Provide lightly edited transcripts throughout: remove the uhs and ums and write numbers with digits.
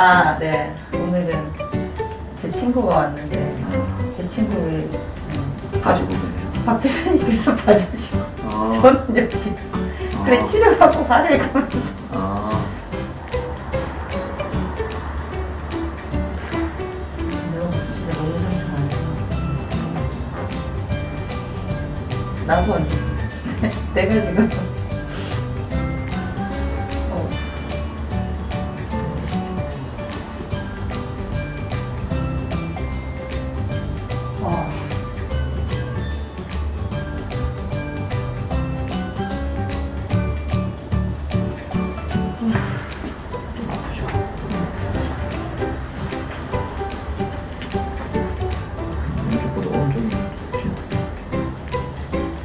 아, 네. 오늘은 제 친구가 왔는데 제 친구의 가지고 계세요? 박 대표님께서 봐주시고 아, 저는 여기 그래 치료하고 화를 가면서 아, 너무 진짜 너무 상큼하네. 나도 언니 내가 지금 어. 어. 아프죠? 왼쪽보다 오른쪽이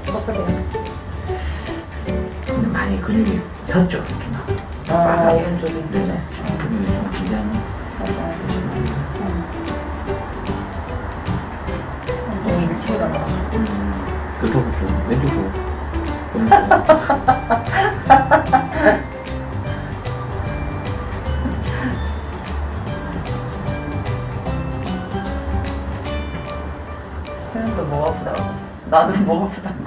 어떠세요? 근데 많이 근육이 섰죠? 이렇게 막 아, 빡하게. 오른쪽이. 네네. 근육이 좀 긴장이 맞아. 되시면 너무 일찍 일어나. 그렇다고 좀 왼쪽도 오른쪽 그래서 뭐 아프다고? 나도 뭐 아프다고.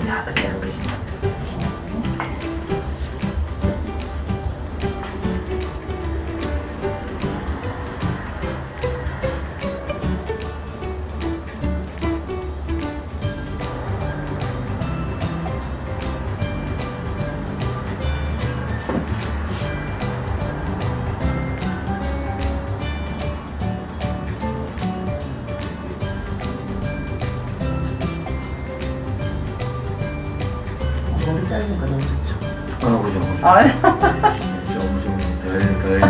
야, 그대로 계신 것 같아요. 머리 짧은 거 너무 좋죠. 아, 그죠, 그죠. 아, 좀 덜.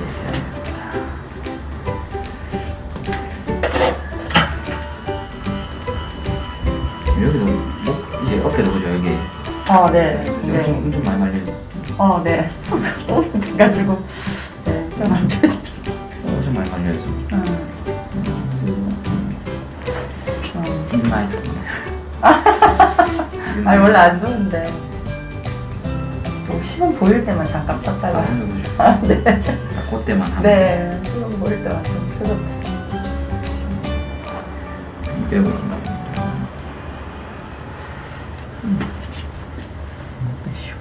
예, 시작하겠습니다. 여기도 이제 어깨도 그죠, 여기. 네. 여기 좀 많이 말려요. 네. 그래가지고 네, 좀 안 펴지더라고요. 엄청 많이 말려서. 힘 많이 썼네. 아니 원래 안 좋은데 뭐 시험 보일 때만 잠깐 떴다가 아, 그죠. 네. 그때만 하면. 네. 시험 보일 때만 좀 펴졌다. 빼보시면. 빼시고.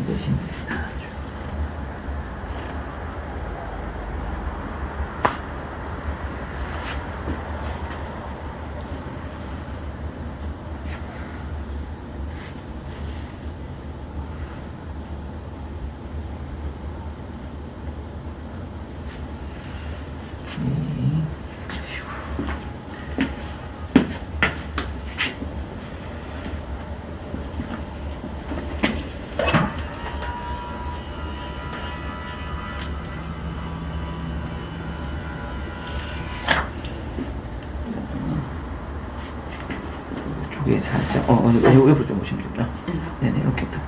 빼시면 됩니다. 쪽에 살짝 옆으로 좀 오시면 됩니다. 네네, 이렇게 딱.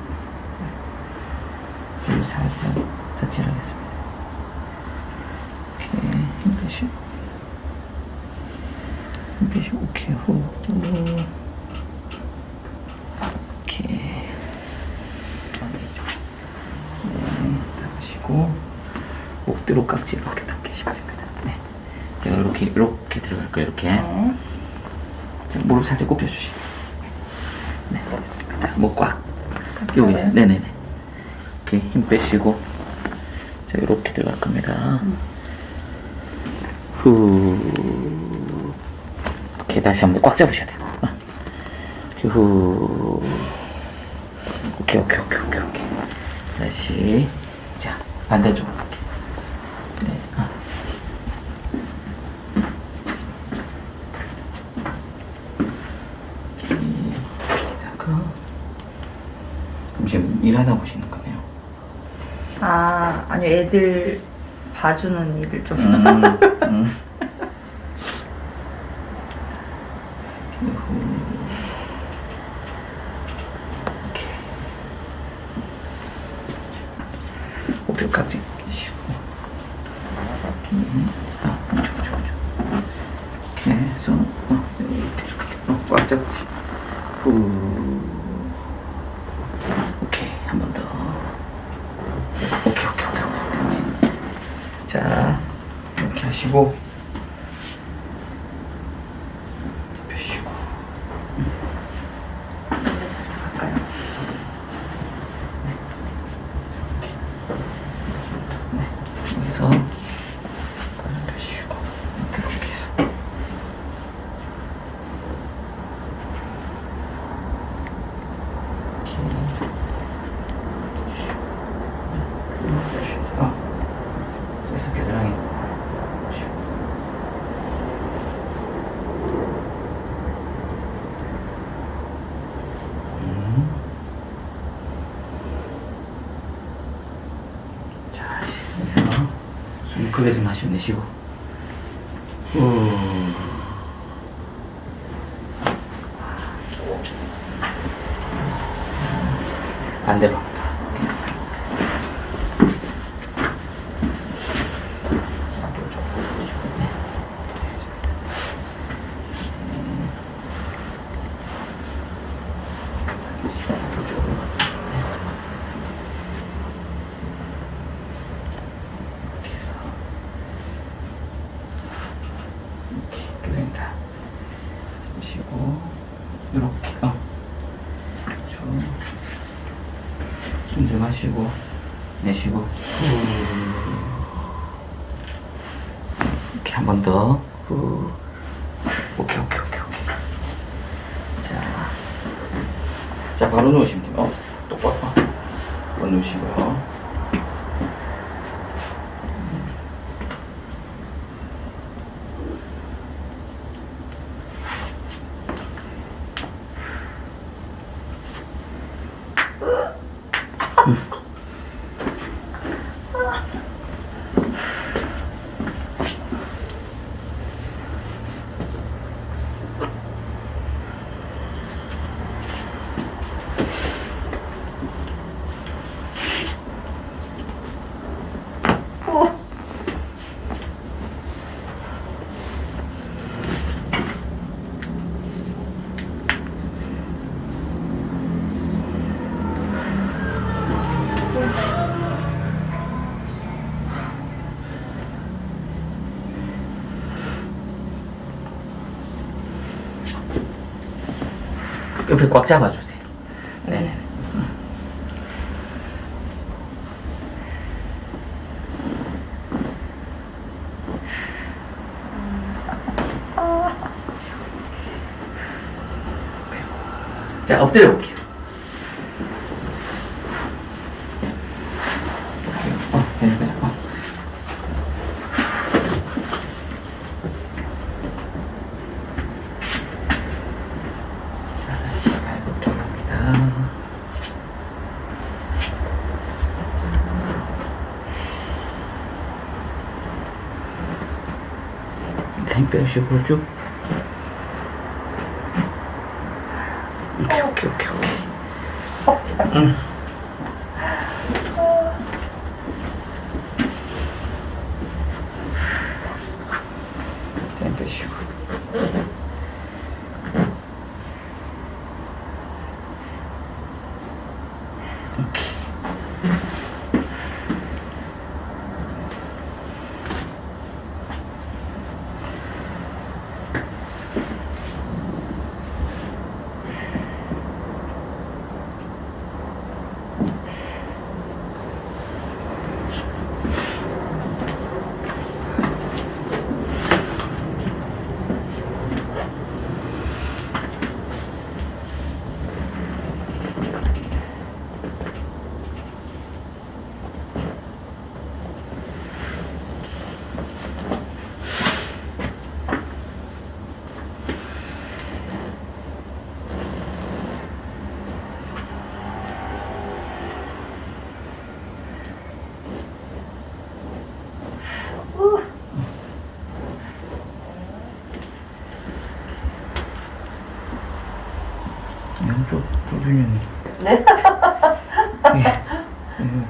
여기 살짝 터치를 하겠습니다. 오케이, 힘 빼시고. 힘 빼시고, 오케이, 후. 오케이. 반대쪽. 네, 당기시고, 목대로 깍지 이렇게 당기시면 됩니다. 네. 제가 이렇게 들어갈 거예요, 이렇게. 네. 자, 무릎 살짝 굽혀주시고. 네, 알겠습니다. 목 꽉. 네. 여기서. 네네네. 오케이, 힘 빼시고. 자, 이렇게 들어갈 겁니다. 후. 오케이, 다시 한번 꽉 잡으셔야 돼요. 오케이, 후. 오케이. 다시. 자, 반대쪽으로 갈게요. 네. 지금 일하다 오시는 거네요. 아니요 애들 봐주는 일을 좀. 음. 오케이. 엎드려 깍지 쉬고. 좋아. 오케이, 손, 이렇게 들어갈게. 꽉 잡고. 후. 오케이, 한 번 더. 오케이. 자, 이렇게 하시고. 펴시고. 갈까요? 여기서 펴시고. 이렇게 해서. 그래서 겨드랑이 자, 여기서 숨 크게 좀 마시고 내쉬고 반대로 이렇게 숨 들마시고 내쉬고 이렇게 한 번 더 오케이 자 바로 누우시면 돼요. 똑바로 바로 누우시고요. 옆에 꽉 잡아주세요. 네네. 자, 엎드려 볼게요. 그냥. 자, 다시 발도 들어갑니다. 힘 빼시고 쭉. 오케이. 힘 빼시고. 오케이. 왼쪽 불균형이. 네?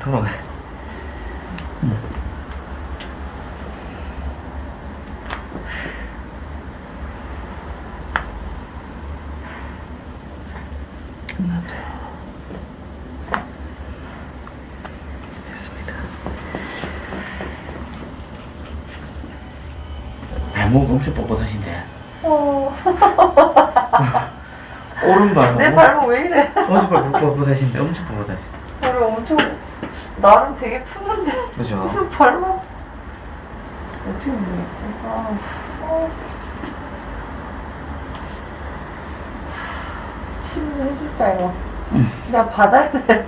돌아가. 됐습니다. 발목 엄청 뻣뻣하신데. 오른발. 내 발목 왜 이래? 오른발 뻣뻣하신데 엄청 뻣뻣하시. 발을 엄청 나름 되게 푸는데 그죠? 무슨 발목? 어떻게 모르겠지? 치료를 해줄까 이거? 내가 받아야 돼.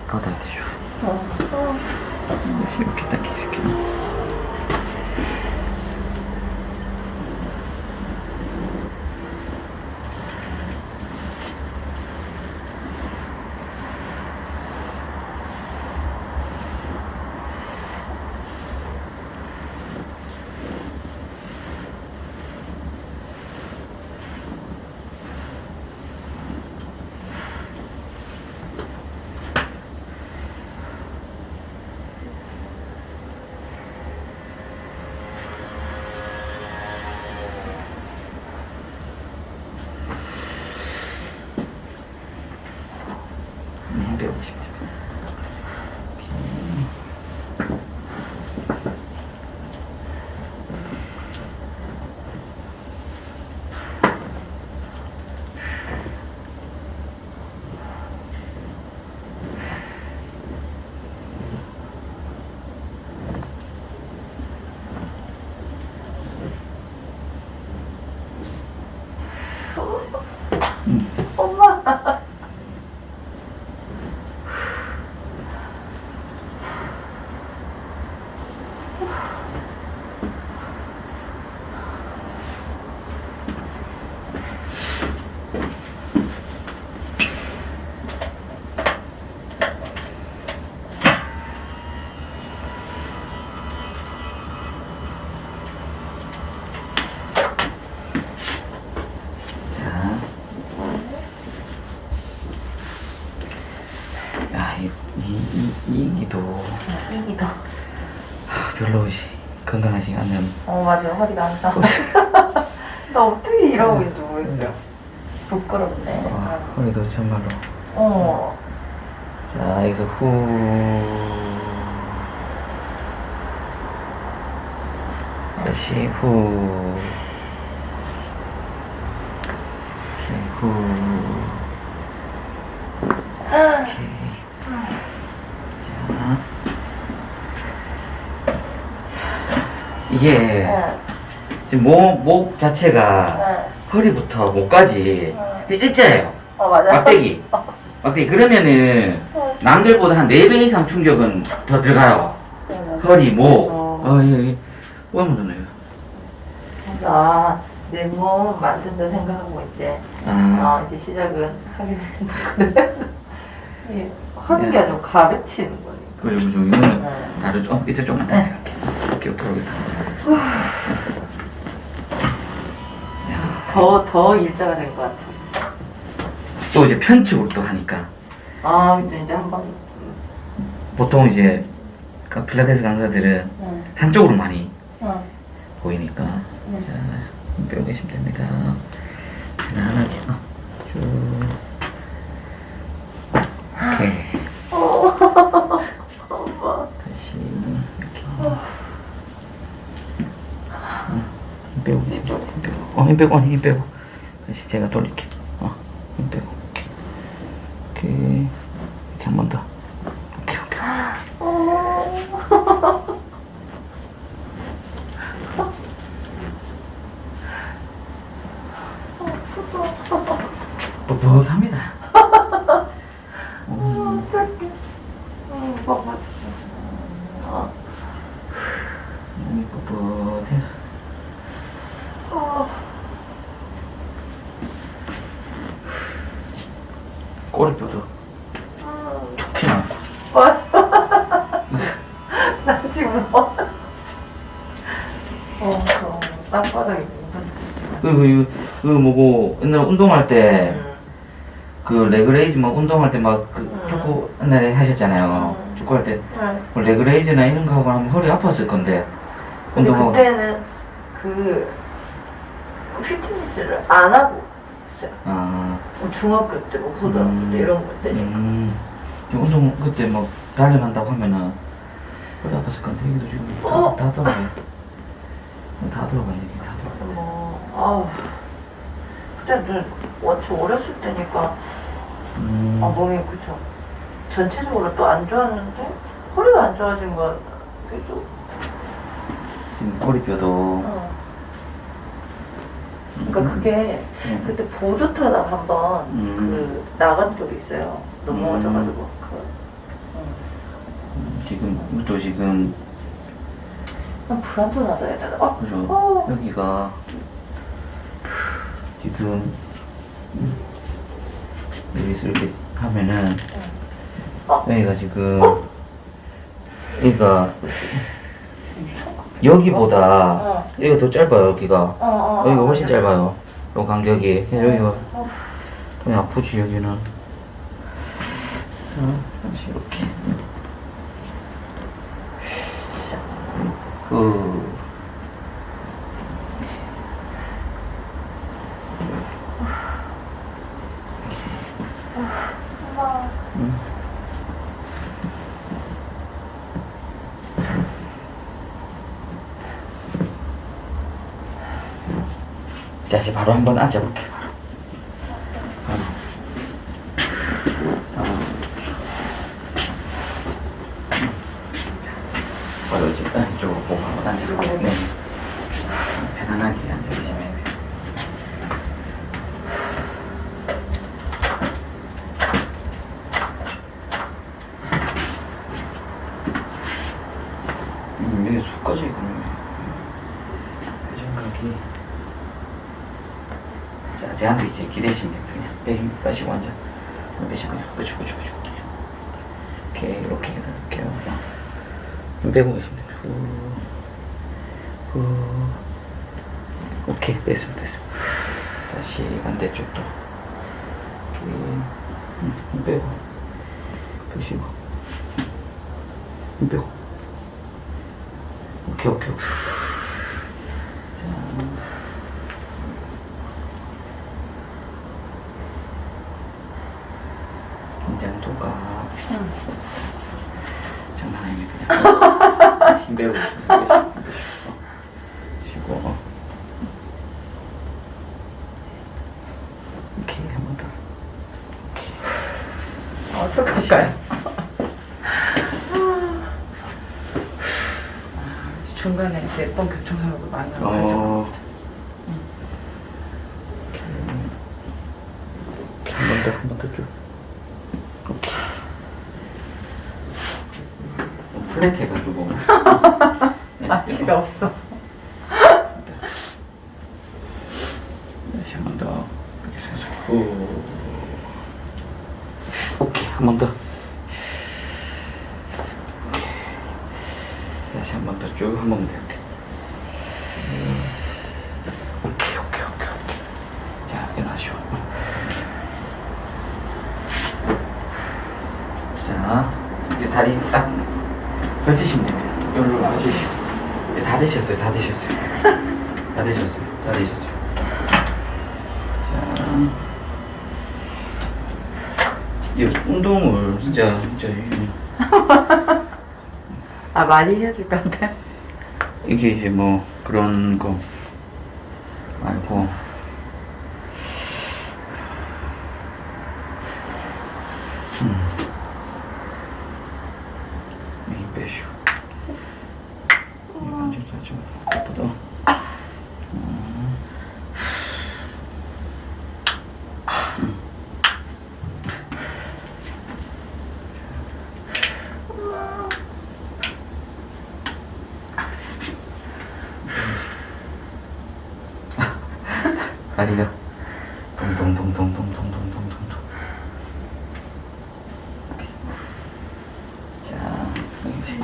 받아야 되죠. 이렇게 딱 해줄게요. 힘 빼고 싶죠. 엄마. 자, 야, 이기도 이기다. 별로 건강하지 않은. 맞아, 허리가 항상. 나 어떻게 이러고 있는지 모르겠어요. 부끄럽네. 허리도 정말로. 자, 여기서 다시 이렇게 오케이. 자, 이게 지금 목 자체가 허리부터 목까지 일자예요. 맞아. 막대기. 그러면은 남들보다 한 4배 이상 충격은 더 들어가요. 허리, 목. 예. 뭐하면 되나요? 내 몸 만든다 생각하고 이제 이제 시작은 하게 되는데 예, 하는 게 아니고 가르치는 거니까. 그리고 좀 이거는 다르죠. 밑에 조금만 더 이렇게 오겠다. 더 일자가 된 것 같아. 또 이제 편측으로 또 하니까 이제 한번 보통 이제 그 필라테스 강사들은 한쪽으로 많이 보이니까 자, 빼고 계시면 됩니다. 편안하게 쭉. 오케이. 다시 이렇게 힘 빼고 계시면 힘 빼고 힘 빼고 다시 제가 돌릴게요. 힘 빼고 오케이 이렇게 한 번 더. 오케이. 뻣뻣합니다. 어떡해. 뻣뻣해. 몸이 뻣뻣해서. 꼬리뼈도 툭 튀어나왔고. 나 지금 뭐 땅바닥에 그 뭐고 옛날 운동할 때 그 레그레이즈 뭐 운동할 때 막 그 축구 옛날에 하셨잖아요. 축구할 때 뭐 레그레이즈나 이런 거 하고 하면 허리 아팠을 건데 근데 운동하고. 그때는 그 피트니스를 안 하고 있어요. 아. 뭐 중학교 때, 뭐 고등학교 때 이런 거 때니까. 운동 그때 막 단련한다고 하면은 허리 아팠을 건데 얘기도 지금 다 들어가요. 다 들어가요. 얘기 다 들어가요. 아우. 그때는 완전 어렸을 때니까 몸이 그쵸. 전체적으로 또 안 좋았는데 허리가 안 좋아진 건 그래도 지금 꼬리뼈도. 그러니까 그게 그때 보드 타다가 한번 그 나간 적이 있어요. 넘어져가지고 지금 또 지금 불안전하다 해야 되나? 그죠. 여기가 지금 여기서 이렇게 하면은 여기가 지금 여기보다 여기가 더 짧아요. 여기가 여기가 훨씬 짧아요. 요 간격이. 그래서 여기가 그냥 아프지 여기는. 그래서 잠시 이렇게 자, 이제 바로 한번 앉아볼게요. 바로 이제 이쪽으로 보고 한번 앉아볼게요. 네. 편안하게 앉아주시면 됩니다. 여기 쑥까지 있군요. 회전각이. 자, 제한테 이제 기대시면 됩니다. 그냥 배 힘 빠지고 앉아. 빼시고요. 그쵸. 이렇게 해드릴게요. 힘 빼고 계시면 됩니다. 오케이, 됐습니다. 다시 반대쪽도. 힘 빼고. 빼시고. 힘 빼고. 오케이. 자. 긴장도가 장난 아닙니다. 그냥 힘 빼고 쉬고 오케이. 한 번 더. 오케이. 어떡할까요? 중간에 몇 번 교통사고도 많이 나고 그래서 한 번 더 쭉. 오케이. 플랫 해가지고. 마취가 없어. 다시 한 번 더. 이렇게 서서. 오케이. 한 번 더. 오케이. 다시 한 번 더 쭉 한 번만 더. 오케이. 자, 일어나시오. 자, 이제 다리 딱 펼치시면 됩니다. 여기로 펼치시고. 네, 다 되셨어요. 자, 이 운동을 진짜 많이 해줄 건데. 이게 이제 뭐 그런 거 말고 힘 빼시고 완전 살짝 뻗어. 다리가 동동동동동동동동동. 자, 이제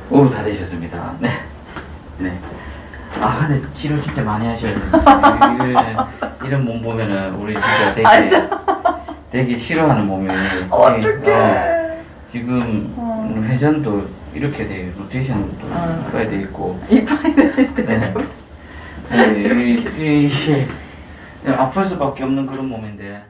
오, 다 되셨습니다. 네. 네. 아, 근데 치료 진짜 많이 하셔야 됩니다. 이런 몸 보면은 우리 진짜 되게 싫어하는 몸이에요. 어떡해. 지금 회전도 이렇게 돼요. 로테이션도 이렇게 돼 있고. 이빨이 되는데. 네. 네, 아플 수밖에 없는 그런 몸인데.